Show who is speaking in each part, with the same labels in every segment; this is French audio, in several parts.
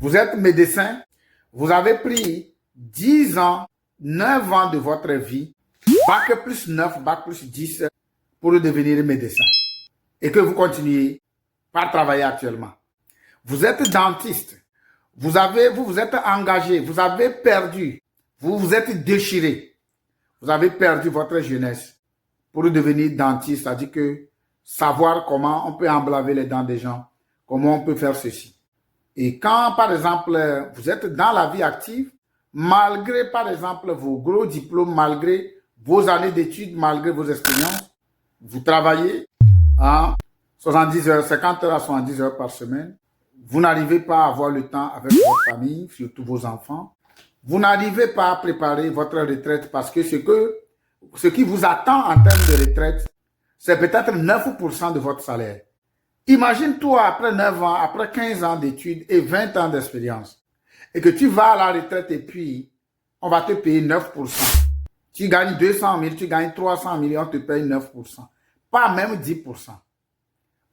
Speaker 1: Vous êtes médecin, vous avez pris 10 ans, 9 ans de votre vie, bac plus 9, bac plus 10 pour devenir médecin. Et que vous continuez par travailler actuellement. Vous êtes dentiste, vous vous êtes engagé, vous avez perdu, vous vous êtes déchiré. Vous avez perdu votre jeunesse pour devenir dentiste, c'est-à-dire que savoir comment on peut emblaver les dents des gens, comment on peut faire ceci. Et quand, par exemple, vous êtes dans la vie active, malgré, par exemple, vos gros diplômes, malgré vos années d'études, malgré vos expériences, vous travaillez à 70 heures, 50 heures à 70 heures par semaine. Vous n'arrivez pas à avoir le temps avec votre famille, surtout vos enfants. Vous n'arrivez pas à préparer votre retraite parce que ce qui vous attend en termes de retraite, c'est peut-être 9% de votre salaire. Imagine-toi après 9 ans, après 15 ans d'études et 20 ans d'expérience, et que tu vas à la retraite et puis on va te payer 9%. Tu gagnes 200 000, tu gagnes 300 000 et on te paye 9%. Pas même 10%.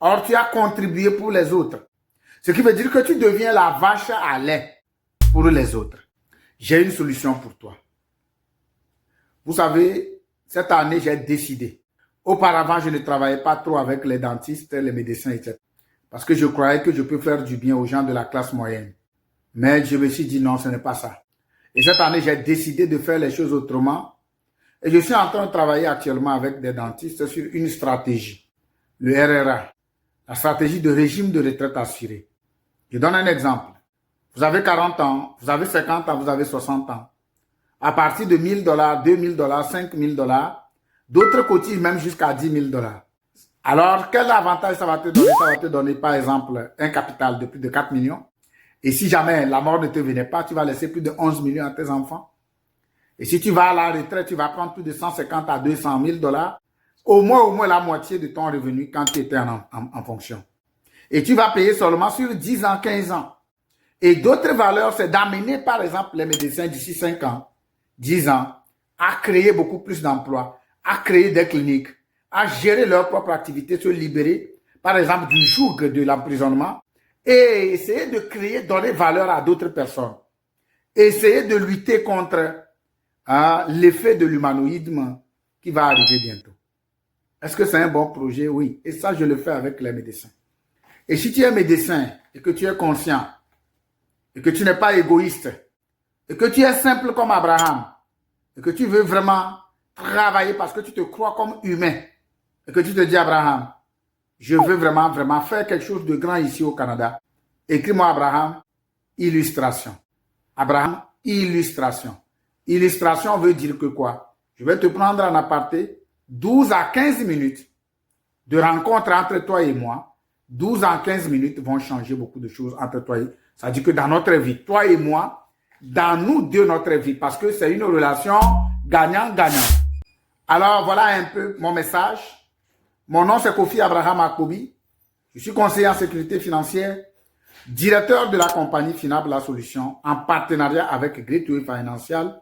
Speaker 1: Or, tu as contribué pour les autres. Ce qui veut dire que tu deviens la vache à lait pour les autres. J'ai une solution pour toi. Vous savez, cette année, j'ai décidé. Auparavant, je ne travaillais pas trop avec les dentistes, les médecins, etc. Parce que je croyais que je peux faire du bien aux gens de la classe moyenne. Mais je me suis dit non, ce n'est pas ça. Et cette année, j'ai décidé de faire les choses autrement. Et je suis en train de travailler actuellement avec des dentistes sur une stratégie. Le RRA, la stratégie de régime de retraite assurée. Je donne un exemple. Vous avez 40 ans, vous avez 50 ans, vous avez 60 ans. À partir de 1 000 $, 2 000 $, 5 000 $, d'autres cotisent même jusqu'à 10 000 $. Alors, quel avantage ça va te donner? Ça va te donner, par exemple, un capital de plus de 4 millions. Et si jamais la mort ne te venait pas, tu vas laisser plus de 11 millions à tes enfants. Et si tu vas à la retraite, tu vas prendre plus de 150 à 200 000 $. Au moins la moitié de ton revenu quand tu étais en fonction. Et tu vas payer seulement sur 10 ans, 15 ans. Et d'autres valeurs, c'est d'amener, par exemple, les médecins d'ici 5 ans, 10 ans, à créer beaucoup plus d'emplois, à créer des cliniques, à gérer leur propre activité, se libérer, par exemple, du joug de l'emprisonnement, et essayer de créer, donner valeur à d'autres personnes. Essayer de lutter contre l'effet de l'humanoïdme qui va arriver bientôt. Est-ce que c'est un bon projet? Oui. Et ça, je le fais avec les médecins. Et si tu es médecin et que tu es conscient, et que tu n'es pas égoïste, et que tu es simple comme Abraham, et que tu veux vraiment travailler parce que tu te crois comme humain, et que tu te dis, Abraham, je veux vraiment faire quelque chose de grand ici au Canada. Écris-moi Abraham, illustration. Abraham, illustration. Illustration veut dire que quoi? Je vais te prendre en aparté 12 à 15 minutes de rencontre entre toi et moi. 12 à 15 minutes vont changer beaucoup de choses entre toi et... Ça dit que dans notre vie, toi et moi, dans nous deux, notre vie, parce que c'est une relation gagnant-gagnant. Alors, voilà un peu mon message. Mon nom, c'est Kofi Abraham Akobi. Je suis conseiller en sécurité financière, directeur de la compagnie Finable La Solution, en partenariat avec Gateway Financial.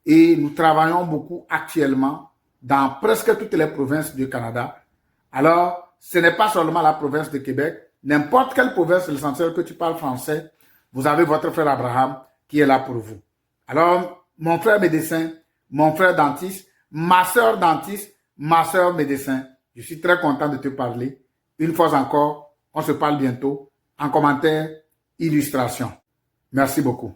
Speaker 1: Et nous travaillons beaucoup actuellement dans presque toutes les provinces du Canada. Alors, ce n'est pas seulement la province de Québec. N'importe quelle province, l'essentiel que tu parles français, vous avez votre frère Abraham qui est là pour vous. Alors, mon frère médecin, mon frère dentiste, ma soeur dentiste, ma soeur médecin, je suis très content de te parler. Une fois encore, on se parle bientôt en commentaire, illustration. Merci beaucoup.